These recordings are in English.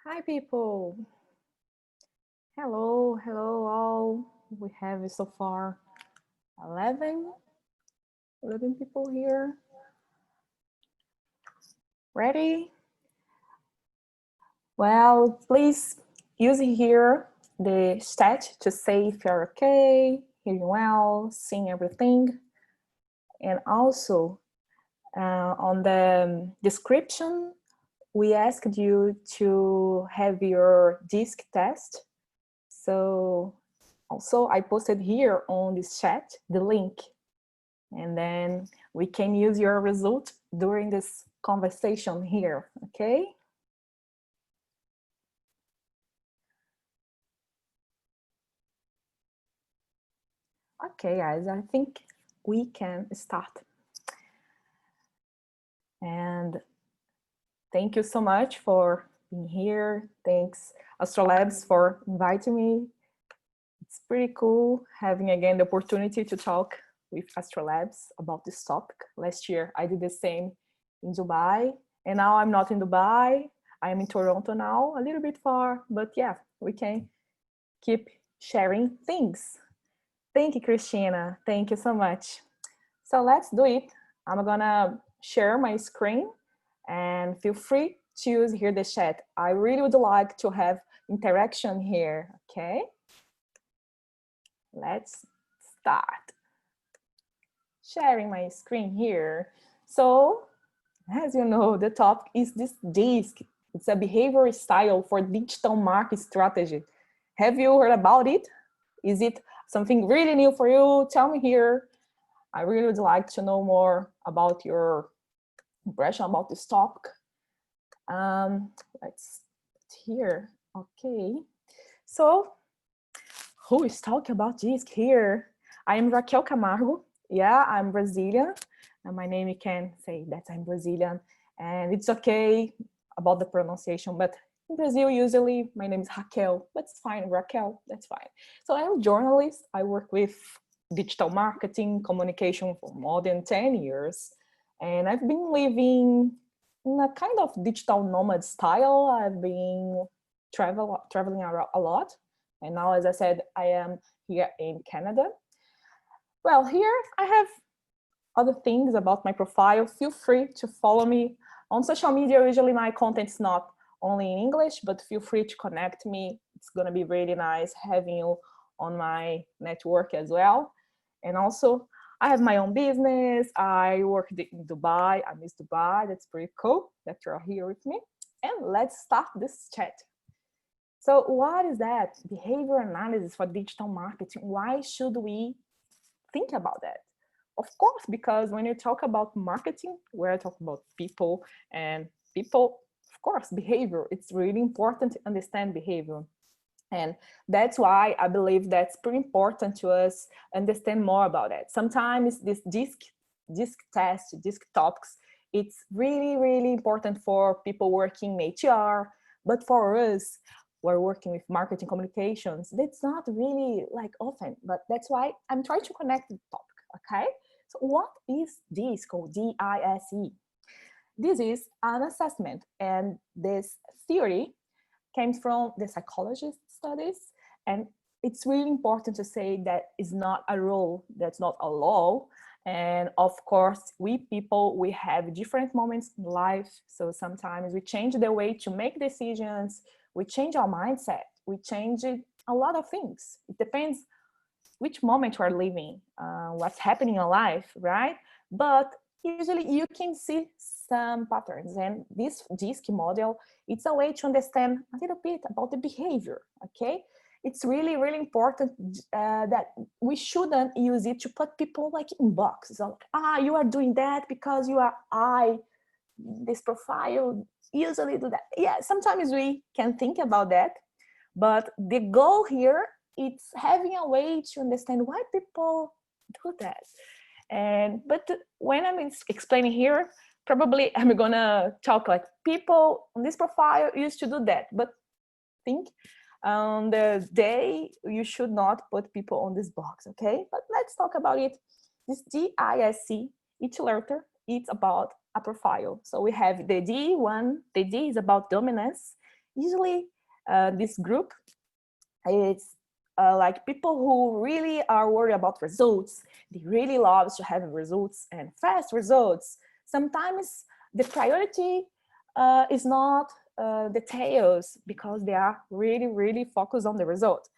Hi, people. Hello all. We have so far 11, 11 people here. Ready? Well, please use here the chat to say if you're okay, hearing well, seeing everything. And also on the description, we asked you to have your DISC test. So also I posted here on this chat the link, and then we can use your result during this conversation here, okay? Okay, guys, I think we can start. And thank you so much for being here. Thanks, Astrolabs, for inviting me. It's pretty cool having again the opportunity to talk with Astrolabs about this topic. Last year, I did the same in Dubai, and now I'm not in Dubai. I'm in Toronto now, a little bit far, but yeah, we can keep sharing things. Thank you, Christina. Thank you so much. So let's do it. I'm gonna share my screen and feel free to use here the chat. I really would like to have interaction here, okay? Let's start. Sharing my screen here. So, as you know, the topic is this DISC. It's a behavior style for digital market strategy. Have you heard about it? Is it something really new for you? Tell me here. I really would like to know more about your impression about this topic. Let's here. Okay. So who is talking about this here? I am Raquel Camargo. Yeah, I'm Brazilian. And my name, you can say that I'm Brazilian. And it's okay about the pronunciation, but in Brazil, usually my name is Raquel, but it's fine, Raquel, that's fine. So I'm a journalist. I work with digital marketing, communication for more than 10 years. And I've been living in a kind of digital nomad style. I've been traveling a lot. And now, as I said, I am here in Canada. Well, here I have other things about my profile. Feel free to follow me on social media. Usually my content's not only in English, but feel free to connect me. It's gonna be really nice having you on my network as well. And also, I have my own business. I work in Dubai. I miss Dubai. That's pretty cool that you're here with me. And let's start this chat. So what is that? Behavior analysis for digital marketing. Why should we think about that? Of course, because when you talk about marketing, we're talking about people, and people, of course, behavior. It's really important to understand behavior. And that's why I believe that's pretty important to us understand more about it. Sometimes this disc test, disc topics, it's really, really important for people working in HR, but for us, we're working with marketing communications, that's not really like often, but that's why I'm trying to connect the topic, okay? So what is DISC, or DISE? This is an assessment, and this theory came from the psychologist studies. And it's really important to say that it's not a rule, that's not a law. And of course, we people, we have different moments in life. So sometimes we change the way to make decisions, we change our mindset, we change a lot of things. It depends which moment we're living, what's happening in life, right? But usually you can see some patterns, and this DISC model, it's a way to understand a little bit about the behavior, okay? It's really, really important that we shouldn't use it to put people like in boxes. So, you are doing that because you are this profile usually do that. Yeah, sometimes we can think about that, but the goal here it's having a way to understand why people do that. And but when I'm explaining here, probably I'm gonna talk like people on this profile used to do that, but think on the day you should not put people on this box, okay? But let's talk about it. This DISC, each letter, it's about a profile. So we have the D1, the D is about dominance, Usually this group, it's like people who really are worried about results. They really love to have results and fast results. Sometimes the priority is not details, because they are really, really focused on the result.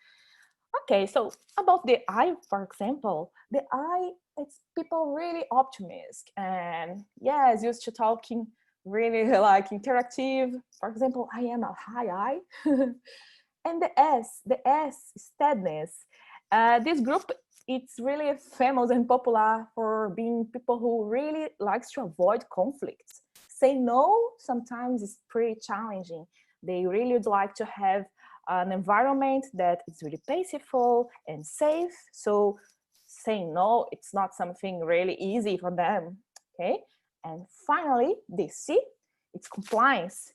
Okay, so about the I, for example, the I, it's people really optimistic and yes, used to talking really like interactive. For example, I am a high I. And the S, steadiness. This group, it's really famous and popular for being people who really likes to avoid conflicts. Say no sometimes is pretty challenging. They really would like to have an environment that is really peaceful and safe. So saying no, it's not something really easy for them. Okay. And finally, the C, it's compliance.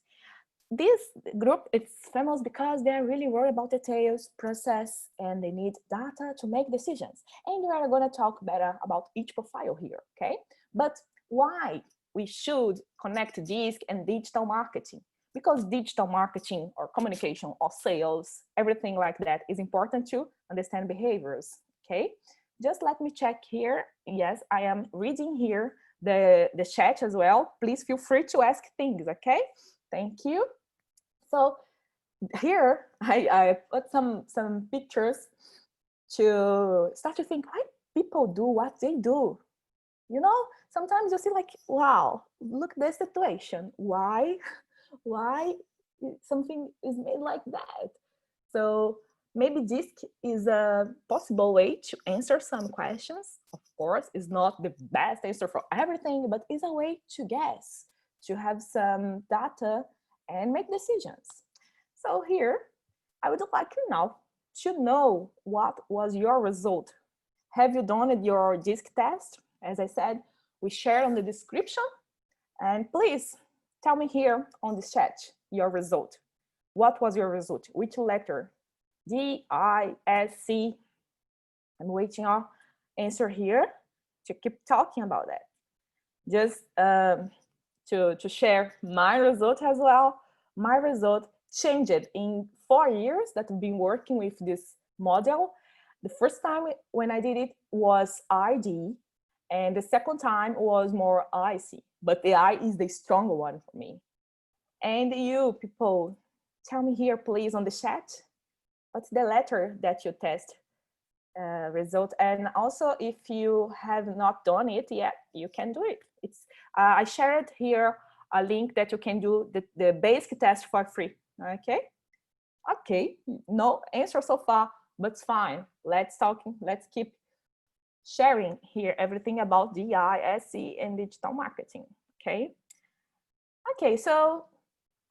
This group is famous because they're really worried about details, process, and they need data to make decisions. And we are going to talk better about each profile here, okay? But why we should connect DISC and digital marketing? Because digital marketing or communication or sales, everything like that is important to understand behaviors, okay? Just let me check here. Yes, I am reading here the chat as well. Please feel free to ask things, okay? Thank you. So here I put some pictures to start to think why people do what they do. You know, sometimes you see like, wow, look at this situation. Why something is made like that? So maybe this is a possible way to answer some questions. Of course, it's not the best answer for everything, but it's a way to guess, to have some data and make decisions. So here, I would like you now to know what was your result. Have you done your DISC test? As I said, we share on the description. And please tell me here on this chat your result. What was your result? Which letter? D, I, S, C? I'm waiting your answer here to keep talking about that. Just to share my result as well. My result changed in 4 years that I've been working with this model. The first time when I did it was ID, and the second time was more IC, but the I is the stronger one for me. And you people, tell me here please on the chat, what's the letter that you test result? And also if you have not done it yet, you can do it. It's I shared here a link that you can do the basic test for free. Okay, no answer so far, but it's fine. Let's keep sharing here everything about DI, SE, and digital marketing. Okay, so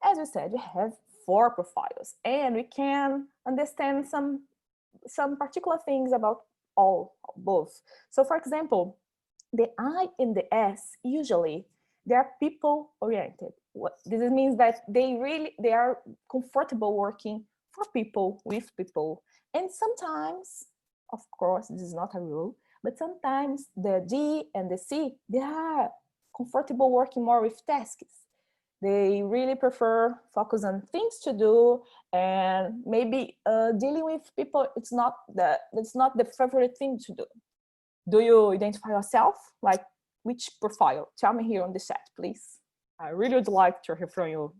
as we said, we have 4 profiles, and we can understand some particular things about both. So for example, the I and the S, usually they are people oriented. What this means that they are comfortable working for people, with people. And sometimes, of course, this is not a rule, but sometimes the D and the C, they are comfortable working more with tasks. They really prefer focus on things to do, and maybe dealing with people, it's not the favorite thing to do. Do you identify yourself? Like which profile? Tell me here on the chat, please. I really would like to hear from you.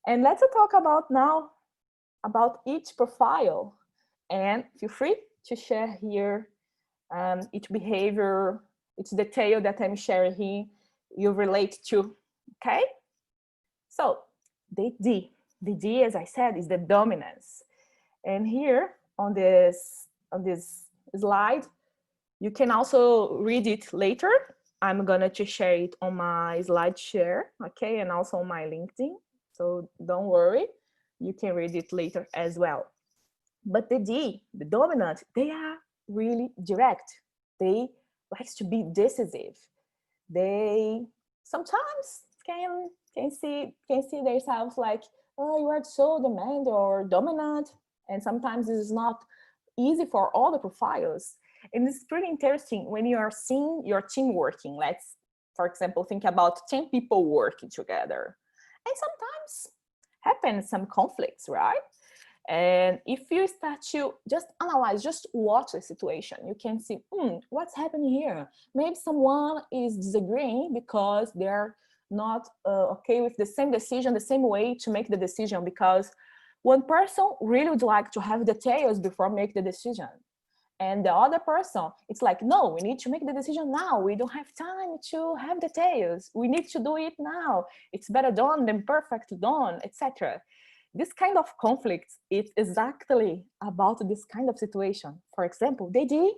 And let's talk about now about each profile. And feel free to share here each behavior, each detail that I'm sharing here, you relate to, okay? So the D, as I said, is the dominance. And here on this slide, you can also read it later. I'm gonna to share it on my slide share, okay, and also on my LinkedIn. So don't worry, you can read it later as well. But the D, the dominant, they are really direct. They like to be decisive. They sometimes can see themselves like, oh, you are so demanding or dominant, and sometimes this is not easy for all the profiles. And it's pretty interesting when you are seeing your team working. Let's, for example, think about 10 people working together. And sometimes happen some conflicts, right? And if you start to just analyze, just watch the situation, you can see, what's happening here? Maybe someone is disagreeing because they're not okay with the same decision, the same way to make the decision, because one person really would like to have details before make the decision. And the other person, it's like, no, we need to make the decision now. We don't have time to have details. We need to do it now. It's better done than perfect done, etc. This kind of conflict is exactly about this kind of situation. For example, the D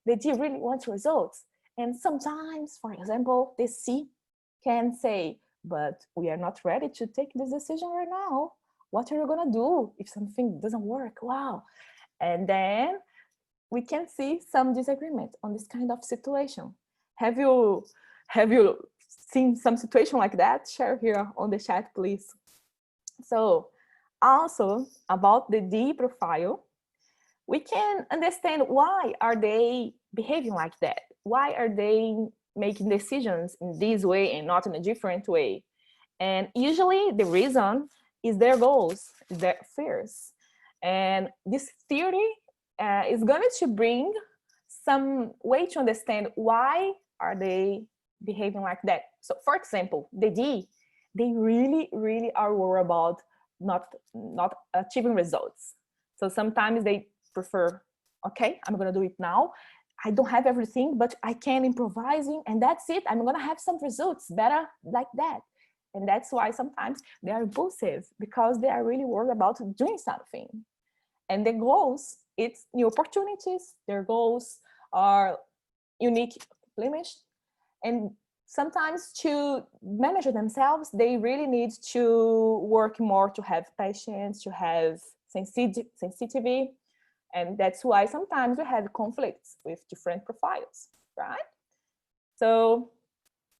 really wants results. And sometimes, for example, the C can say, but we are not ready to take this decision right now. What are you gonna do if something doesn't work? Wow. And then we can see some disagreement on this kind of situation. Have you seen some situation like that? Share here on the chat, please. So also about the D profile, we can understand why are they behaving like that? Why are they making decisions in this way and not in a different way? And usually the reason is their goals, their fears. And this theory is going to bring some way to understand why are they behaving like that. So for example, the D, they really are worried about not achieving results. So sometimes they prefer, okay, I'm gonna do it now. I don't have everything, but I can improvising, and that's it. I'm gonna have some results better like that. And that's why sometimes they are impulsive, because they are really worried about doing something. And the goals, it's new opportunities. Their goals are unique, blemished. And sometimes to manage themselves, they really need to work more, to have patience, to have sensitivity. And that's why sometimes we have conflicts with different profiles, right? So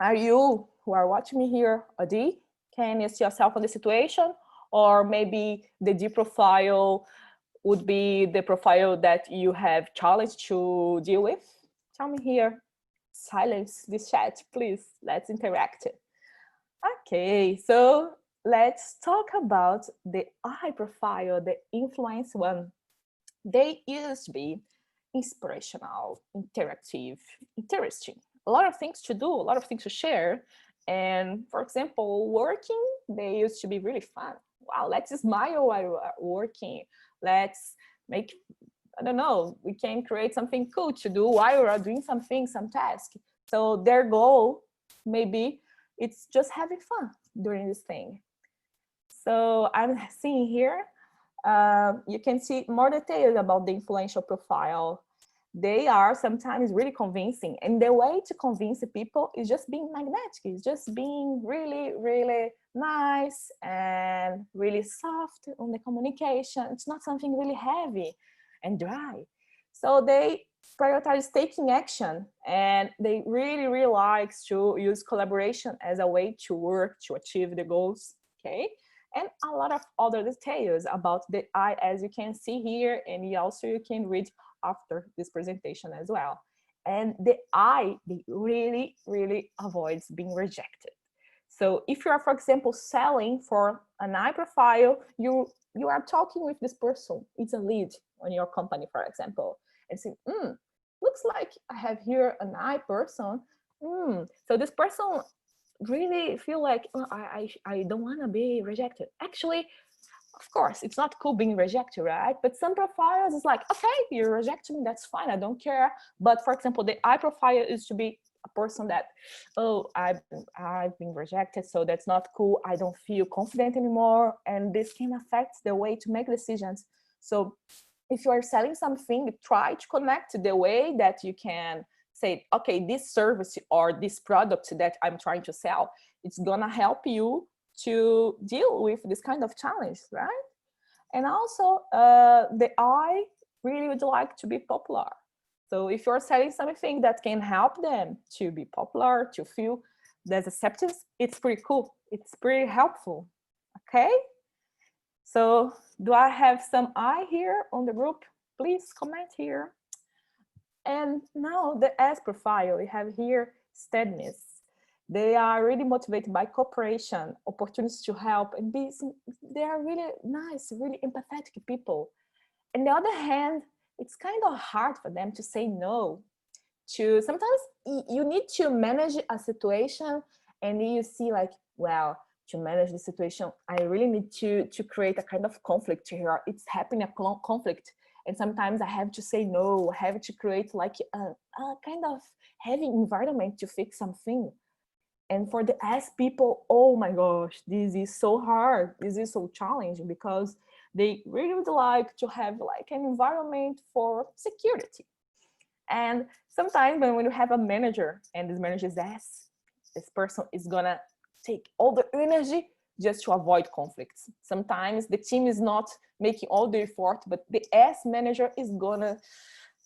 are you who are watching me here a D? Can you see yourself in the situation? Or maybe the D profile would be the profile that you have challenge to deal with? Tell me here. Silence this chat, please. Let's interact. Okay, so let's talk about the I profile, the influence one. They used to be inspirational, interactive, interesting. A lot of things to do, a lot of things to share. And for example, working, they used to be really fun. Wow, let's smile while we're working. Let's make, I don't know, we can create something cool to do while we're doing something, some task. So their goal, maybe it's just having fun during this thing. So I'm seeing here, you can see more details about the influential profile. They are sometimes really convincing, and the way to convince people is just being magnetic. It's just being really nice and really soft on the communication. It's not something really heavy and dry. So they prioritize taking action, and they really like to use collaboration as a way to work to achieve the goals. Okay. And a lot of other details about the I, as you can see here, and also you can read after this presentation as well. And the I, they really avoids being rejected. So if you are, for example, selling for an I profile, you are talking with this person. It's a lead on your company, for example, and say, looks like I have here an I person. So this person really feel like, oh, I don't want to be rejected. Actually, of course, it's not cool being rejected, right? But some profiles is like, okay, you reject me, that's fine, I don't care. But for example, the I profile is to be a person that, oh, I've been rejected, so that's not cool. I don't feel confident anymore, and this can affect the way to make decisions. So if you are selling something, try to connect the way that you can say, okay, this service or this product that I'm trying to sell, it's gonna help you to deal with this kind of challenge, right? And also, the I really would like to be popular. So if you're selling something that can help them to be popular, to feel there's acceptance, it's pretty cool. It's pretty helpful, okay? So do I have some I here on the group? Please comment here. And now the S profile, we have here steadiness. They are really motivated by cooperation, opportunities to help, and they are really nice, really empathetic people. On the other hand, it's kind of hard for them to say no. To sometimes you need to manage a situation, and you see like, well, to manage the situation, I really need to create a kind of conflict here. It's happening a conflict, and sometimes I have to say no. I have to create like a kind of heavy environment to fix something. And for the S people, oh my gosh, this is so hard. This is so challenging because they really would like to have like an environment for security. And sometimes when you have a manager and this manager is S, this person is gonna take all the energy just to avoid conflicts. Sometimes the team is not making all the effort, but the S manager is gonna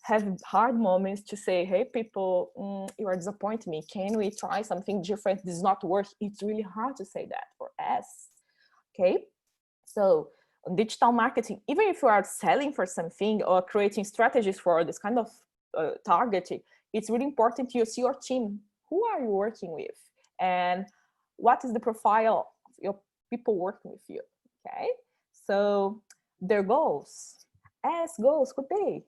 have hard moments to say, hey, people, you are disappointing me. Can we try something different? This is not working. It's really hard to say that for S, okay? So digital marketing, even if you are selling for something or creating strategies for this kind of targeting, it's really important to see your team. Who are you working with? And what is the profile of your people working with you, okay? So their goals, as goals could be,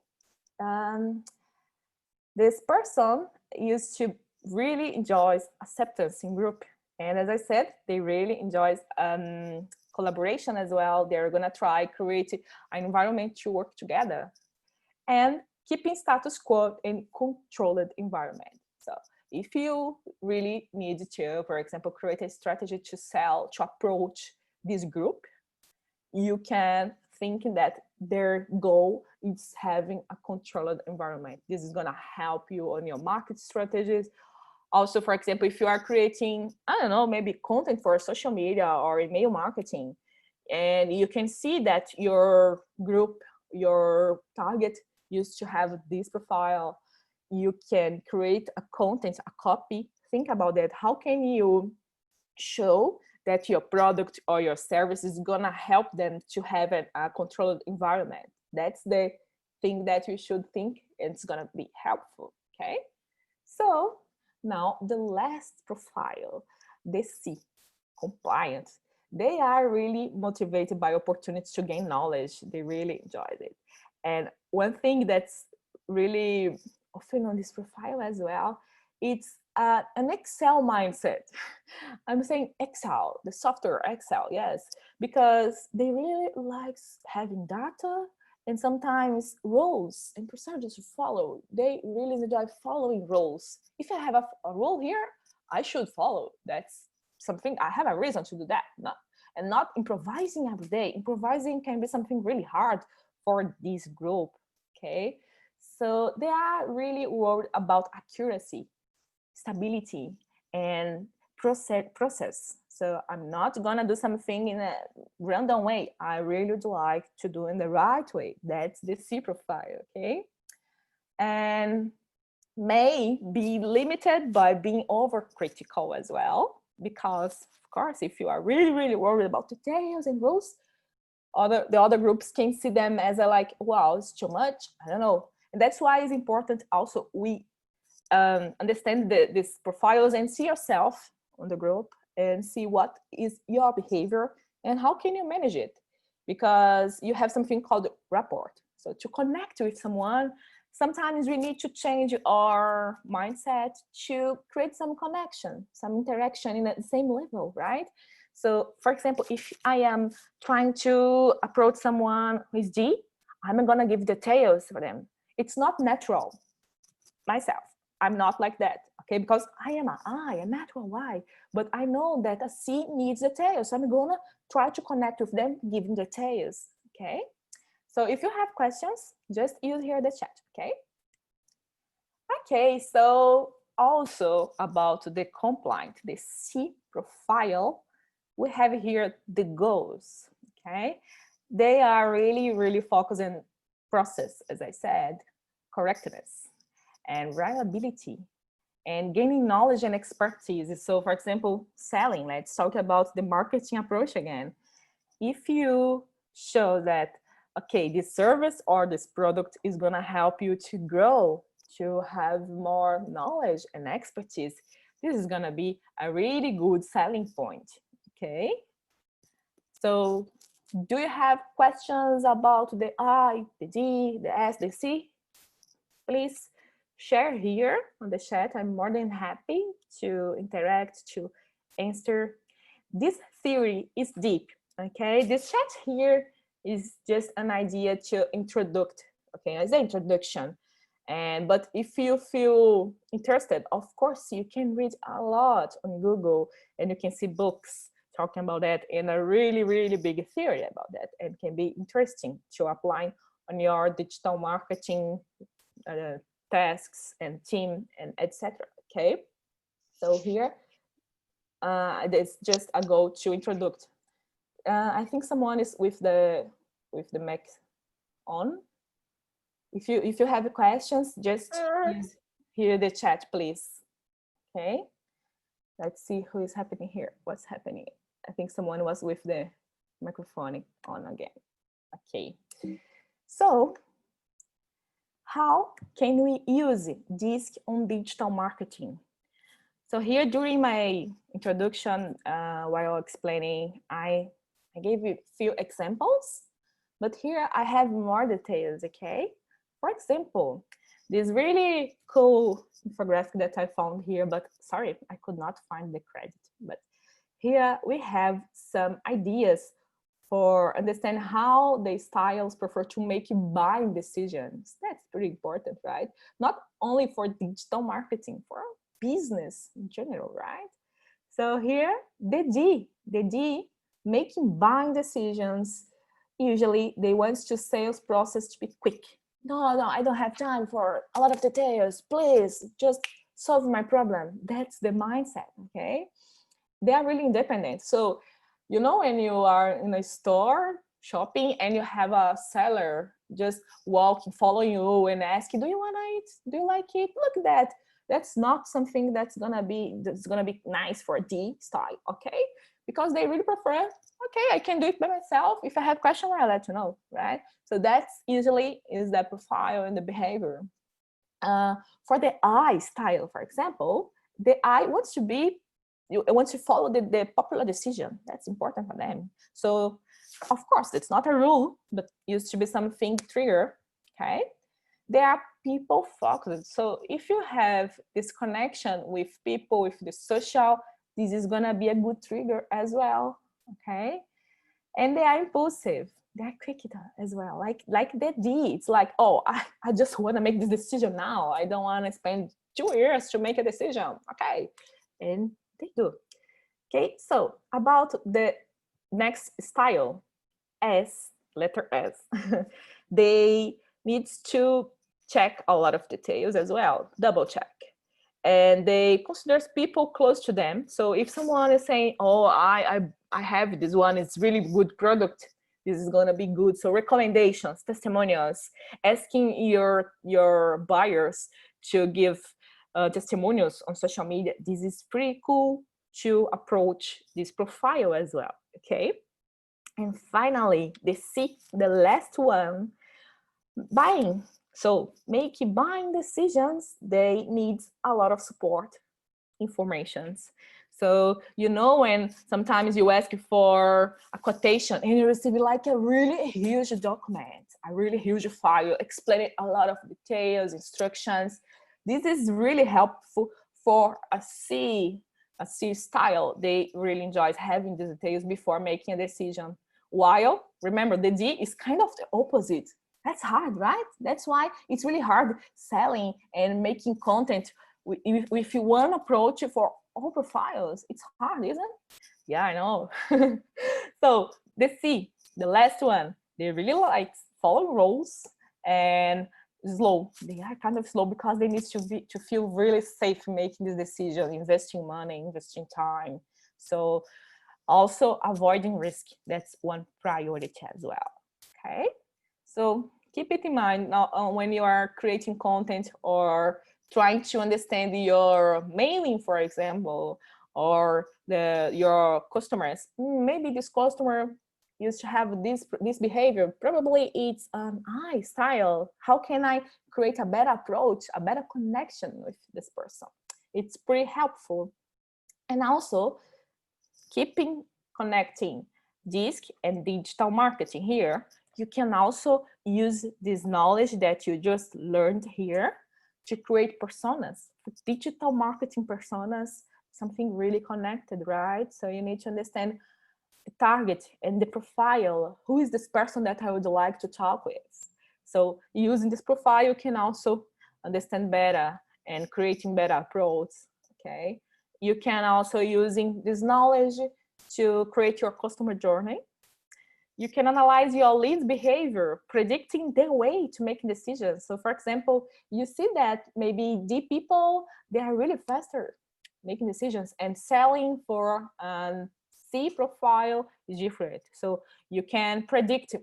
this person used to really enjoys acceptance in group. And as I said, they really enjoys collaboration as well. They're gonna try create an environment to work together and keeping status quo in controlled environment. So if you really need to, for example, create a strategy to sell, to approach this group, you can think that their goal is having a controlled environment. This is gonna help you on your market strategies. Also, for example, if you are creating, I don't know, maybe content for social media or email marketing, and you can see that your group, your target used to have this profile, you can create a content, a copy. Think about that. How can you show that your product or your service is gonna help them to have a controlled environment? That's the thing that you should think. It's gonna be helpful, okay? So now the last profile, the C, compliant. They are really motivated by opportunities to gain knowledge. They really enjoyed it. And one thing that's really often on this profile as well, it's an Excel mindset. I'm saying Excel, the software Excel, yes, because they really like having data and sometimes rules and procedures to follow. They really enjoy following rules. If I have a rule here, I should follow. That's something, I have a reason to do that. And not improvising every day. Improvising can be something really hard for this group, okay? So they are really worried about accuracy, stability, and process. So I'm not gonna do something in a random way. I really would like to do in the right way. That's the C profile, okay? And may be limited by being overcritical as well, because of course, if you are really, really worried about details and rules, the other groups can see them as a like, wow, it's too much, I don't know. And that's why it's important also we understand these profiles and see yourself on the group and see what is your behavior and how can you manage it, because you have something called rapport. So to connect with someone, sometimes we need to change our mindset to create some connection, some interaction in the same level, right? So for example, if I am trying to approach someone who is D, I'm gonna give details for them. It's not natural myself. I'm not like that, okay? Because I am a natural Y, but I know that a C needs details. So I'm gonna try to connect with them, giving details, okay? So if you have questions, just use here the chat, okay? Okay, so also about the compliant, the C profile, we have here the goals, okay? They are really, really focused on process, as I said, correctness, and reliability, and gaining knowledge and expertise. So for example, selling, let's talk about the marketing approach again. If you show that, okay, this service or this product is gonna help you to grow, to have more knowledge and expertise, this is gonna be a really good selling point, okay? So do you have questions about the I, the D, the S, the C? Please share here on the chat. I'm more than happy to interact, to answer. This theory is deep, okay? This chat here is just an idea to introduce, okay, as an introduction. But if you feel interested, of course, you can read a lot on Google and you can see books talking about that and a really, really big theory about that, and can be interesting to apply on your digital marketing tasks and team and etc. Okay, so here it's just a go to introduce. I think someone is with the mic on. If you have questions, just use here the chat, please. Okay, let's see who is happening here. What's happening? I think someone was with the microphone on again. Okay, so how can we use DISC on digital marketing? So here during my introduction, while explaining, I gave you a few examples, but here I have more details, okay? For example, this really cool infographic that I found here, but sorry, I could not find the credit. But here we have some ideas for understand how the styles prefer to make buying decisions. That's pretty important, right? Not only for digital marketing, for business in general, right? So here, the D, making buying decisions. Usually they want the sales process to be quick. No, I don't have time for a lot of details. Please just solve my problem. That's the mindset, okay? They are really independent. So, you know, when you are in a store shopping and you have a seller just walking, following you and asking, do you want to eat? Do you like it? Look at that. That's not something that's gonna be nice for D style, okay? Because they really prefer, okay, I can do it by myself. If I have questions, I'll let you know, right? So that's usually is the profile and the behavior. For the I style, for example, the I wants to be, you want to follow the popular decision. That's important for them. So of course, it's not a rule, but used to be something trigger, okay? They are people focused. So if you have this connection with people, with the social, this is gonna be a good trigger as well, okay? And they are impulsive. They're quick as well, like the D. It's like, oh, I just wanna make this decision now. I don't wanna spend 2 years to make a decision, okay? And they do. Okay, so about the next style, S, letter S, they need to check a lot of details as well, double check. And they consider people close to them. So if someone is saying, oh, I have this one, it's really good product, this is gonna be good. So recommendations, testimonials, asking your buyers to give testimonials on social media, this is pretty cool to approach this profile as well, okay? And finally, the C, the last one, buying. So making buying decisions, they need a lot of support, informations. So, you know, when sometimes you ask for a quotation and you receive like a really huge document, a really huge file, explaining a lot of details, instructions. This is really helpful for a C style. They really enjoy having these details before making a decision. While, remember, the D is kind of the opposite. That's hard, right? That's why it's really hard selling and making content with one approach for all profiles. It's hard, isn't it? Yeah, I know. So the C, the last one, they really like follow rules and slow. They are kind of slow because they need to feel really safe making this decision, investing money, investing time. So also avoiding risk. That's one priority as well. Okay, so keep it in mind now when you are creating content or trying to understand your mailing, for example, or your customers. Maybe this customer used to have this behavior. Probably it's an I style. How can I create a better approach, a better connection with this person? It's pretty helpful. And also keeping connecting disc and digital marketing here, you can also use this knowledge that you just learned here to create personas, digital marketing personas, something really connected, right? So you need to understand the target and the profile. Who is this person that I would like to talk with? So using this profile, you can also understand better and creating better approach, okay? You can also using this knowledge to create your customer journey. You can analyze your lead's behavior, predicting their way to make decisions. So for example, you see that maybe D people, they are really faster making decisions, and selling for C profile is different. So you can predict,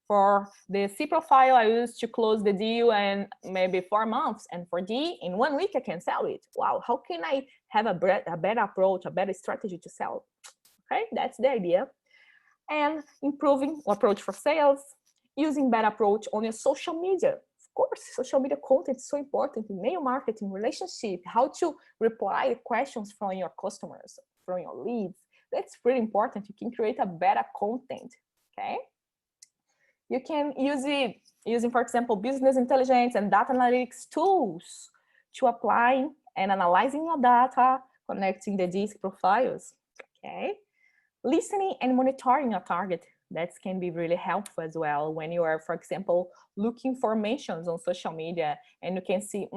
for the C profile, I used to close the deal in maybe 4 months, and for D, in 1 week, I can sell it. Wow, how can I have a better approach, a better strategy to sell? Okay, that's the idea. And improving approach for sales, using better approach on your social media. Of course, social media content is so important, email marketing, relationship, how to reply questions from your customers, from your leads. That's really important. You can create a better content, okay? You can use it using, for example, business intelligence and data analytics tools to apply and analyzing your data, connecting the disc profiles, okay? Listening and monitoring your target, that can be really helpful as well when you are, for example, looking for mentions on social media, and you can see,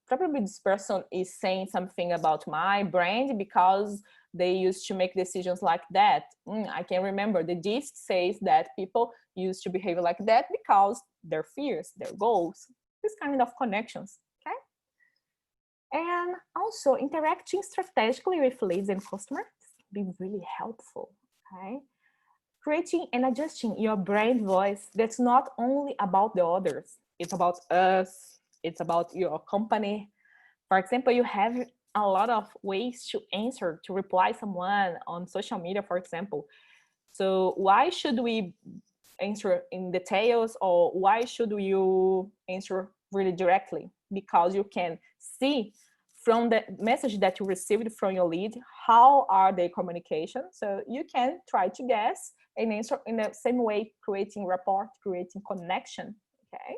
probably this person is saying something about my brand because they used to make decisions like that. I can remember the disc says that people used to behave like that because their fears, their goals, this kind of connections, okay? And also interacting strategically with leads and customers be really helpful, okay? Creating and adjusting your brand voice, that's not only about the others, it's about us, it's about your company. For example, you have a lot of ways to answer, to reply someone on social media, for example. So why should we answer in details, or why should you answer really directly? Because you can see from the message that you received from your lead, how are they communication? So you can try to guess and answer in the same way, creating rapport, creating connection, okay?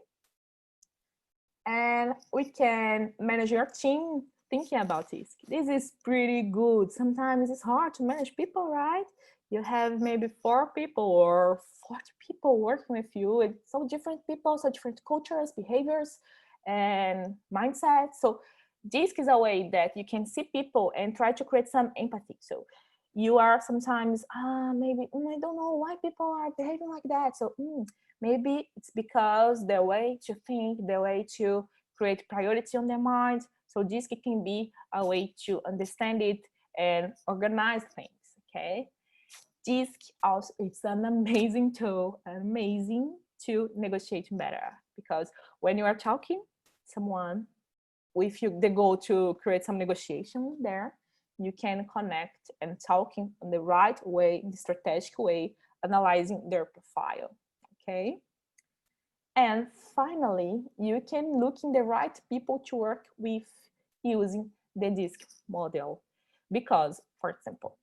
And we can manage your team thinking about this. This is pretty good. Sometimes it's hard to manage people, right? You have maybe 4 people or 40 people working with you. It's so different people, so different cultures, behaviors, and mindsets. So this is a way that you can see people and try to create some empathy. So you are sometimes, maybe, I don't know why people are behaving like that. So maybe it's because the way to think, the way to create priority on their mind. So this can be a way to understand it and organize things, okay? This also, it's an amazing tool, amazing to negotiate better, because when you are talking someone with you, the goal to create some negotiation there, you can connect and talking in the right way, in the strategic way, analyzing their profile, okay? And finally, you can look in the right people to work with using the DISC model. Because, for example,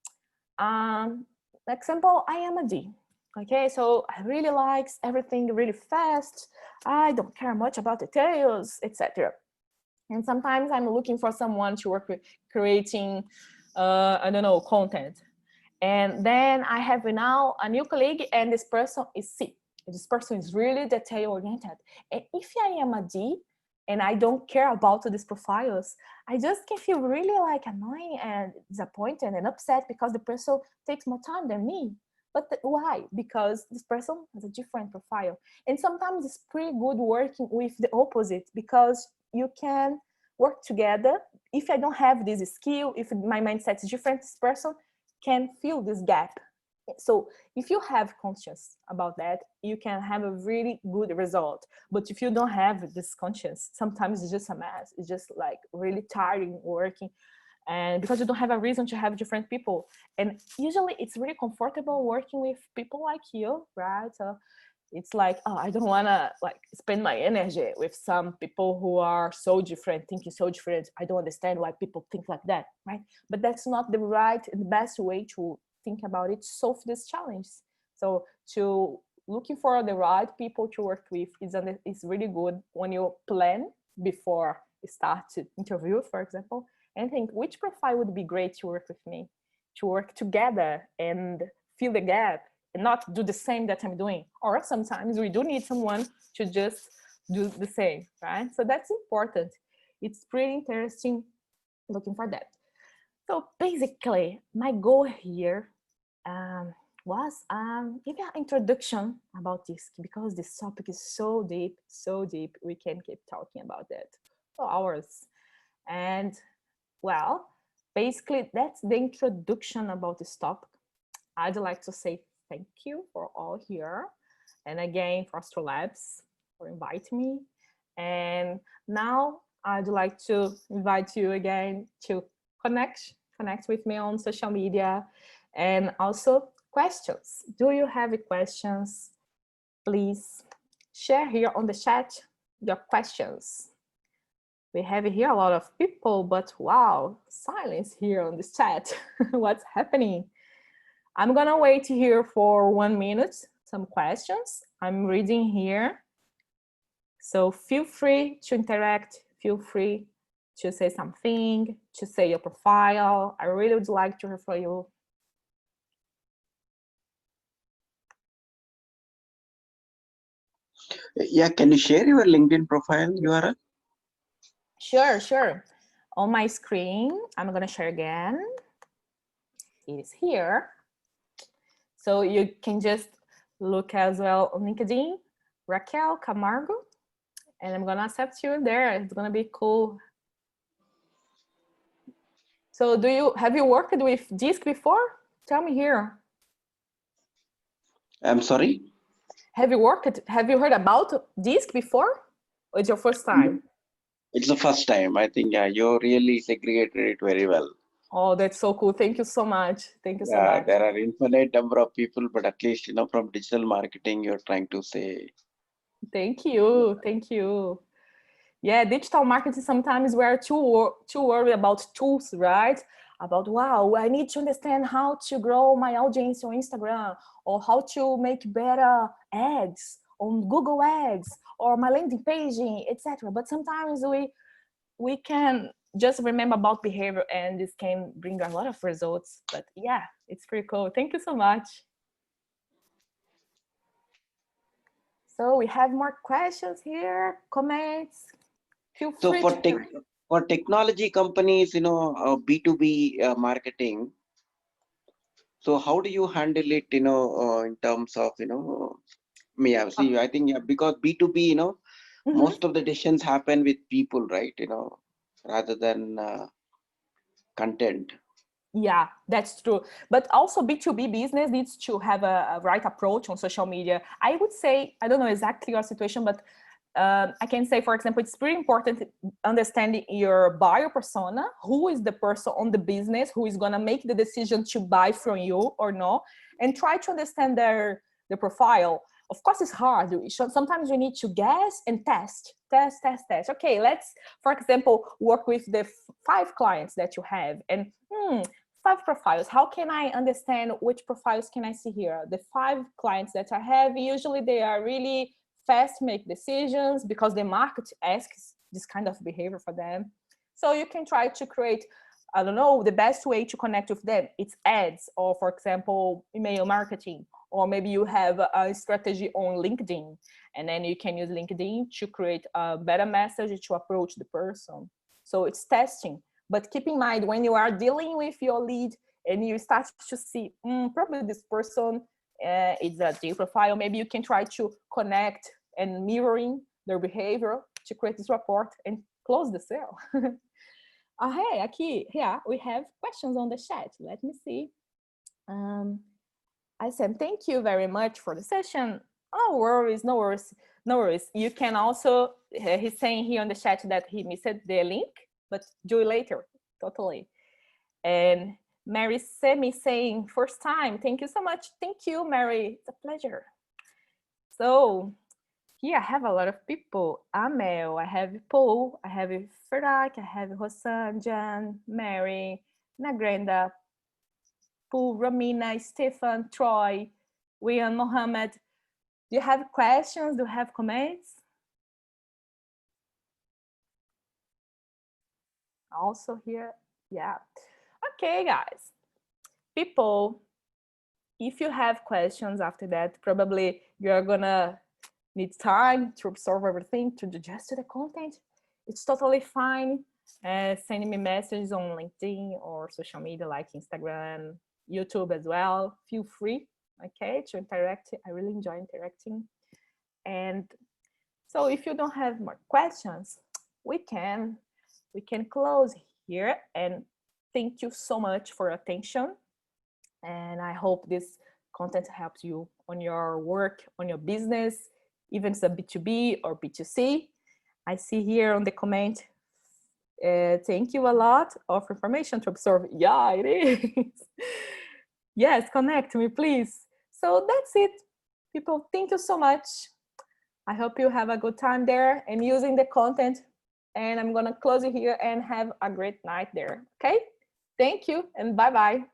I am a D. Okay, so I really like everything really fast. I don't care much about details, etc. And sometimes I'm looking for someone to work with creating, I don't know, content. And then I have now a new colleague, and this person is C. This person is really detail oriented. And if I am a D and I don't care about these profiles, I just can feel really like annoying and disappointed and upset because the person takes more time than me. But why? Because this person has a different profile. And sometimes it's pretty good working with the opposite, because you can work together. If I don't have this skill, if my mindset is different, this person can fill this gap. So if you have conscience about that, you can have a really good result. But if you don't have this conscience, sometimes it's just a mess. It's just like really tiring working, and because you don't have a reason to have different people. And usually it's really comfortable working with people like you, right? So It's like, oh, I don't want to like spend my energy with some people who are so different, thinking so different. I don't understand why people think like that, right? But that's not the right and the best way to think about it to solve this challenge. So to looking for the right people to work with is really good when you plan before you start to interview, for example, and think which profile would be great to work with me, to work together and fill the gap and not do the same that I'm doing. Or sometimes we do need someone to just do the same, right? So that's important. It's pretty interesting looking for that. So basically, my goal here was give an introduction about this because this topic is so deep. We can keep talking about that for hours. And well, basically, that's the introduction about this topic. I'd like to say thank you for all here. And again, for Astrolabs for inviting me. And now I'd like to invite you again to connect with me on social media. And also questions. Do you have questions? Please share here on the chat your questions. We have here a lot of people, but wow, silence here on this chat. What's happening? I'm gonna wait here for 1 minute, some questions. I'm reading here. So feel free to interact, feel free to say something, to say your profile. I really would like to hear from you. Yeah, can you share your LinkedIn profile URL? Sure. On my screen, I'm gonna share again. It is here. So you can just look as well on LinkedIn, Raquel Camargo, and I'm gonna accept you there. It's gonna be cool. So have you worked with DISC before? Tell me here. I'm sorry? Have you heard about DISC before? Or it's your first time? It's the first time. I think you really segregated it very well. Oh, that's so cool. Thank you so much. Thank you so Yeah, much. there are infinite number of people, but at least, from digital marketing, you're trying to say. Thank you. Yeah, digital marketing, sometimes we're too worried about tools, right? About, wow, I need to understand how to grow my audience on Instagram, or how to make better ads on Google Ads, or my landing page, etc. But sometimes we can just remember about behavior, and this can bring a lot of results. But yeah, it's pretty cool. Thank you so much. So we have more questions here, comments. Feel So free for technology companies, B2B marketing, so how do you handle it, in terms of, yeah, see, I think, yeah, because B2B, most of the decisions happen with people, right? Rather than content. Yeah, that's true. But also B2B business needs to have a right approach on social media. I would say, I don't know exactly your situation, but I can say, for example, it's pretty important understanding your buyer persona. Who is the person on the business who is going to make the decision to buy from you or not, and try to understand their profile. Of course, it's hard. Sometimes you need to guess and test. Okay, let's, for example, work with the 5 clients that you have, and 5 profiles. How can I understand which profiles can I see here? The 5 clients that I have, usually they are really fast to make decisions because the market asks this kind of behavior for them. So you can try to create, I don't know, the best way to connect with them. It's ads, or for example, email marketing, or maybe you have a strategy on LinkedIn, and then you can use LinkedIn to create a better message to approach the person. So it's testing. But keep in mind, when you are dealing with your lead and you start to see, probably this person is a J profile, maybe you can try to connect and mirroring their behavior to create this report and close the sale. Hey, aqui, yeah, we have questions on the chat. Let me see. I said, thank you very much for the session. Oh, no worries. You can also, he's saying here on the chat that he missed the link, but do it later, totally. And Mary Semi saying, first time, thank you so much. Thank you, Mary, it's a pleasure. So here I have a lot of people. Amel, I have Paul, I have Farak, I have Hosan, Jan, Mary, Nagrenda, Paul, Ramina, Stefan, Troy, William, Mohammed. Do you have questions? Do you have comments? Also here, yeah. Okay, guys. People, if you have questions after that, probably you're gonna need time to absorb everything, to digest the content. It's totally fine. Send me messages on LinkedIn or social media like Instagram, YouTube as well. Feel free, okay, to interact. I really enjoy interacting. And so if you don't have more questions, we can close here. And thank you so much for your attention. And I hope this content helps you on your work, on your business, even if it's a B2B or B2C. I see here on the comment, thank you a lot of information to absorb. Yeah, it is. Yes, connect me, please. So that's it. People, thank you so much. I hope you have a good time there and using the content. And I'm going to close it here and have a great night there. Okay? Thank you and bye-bye.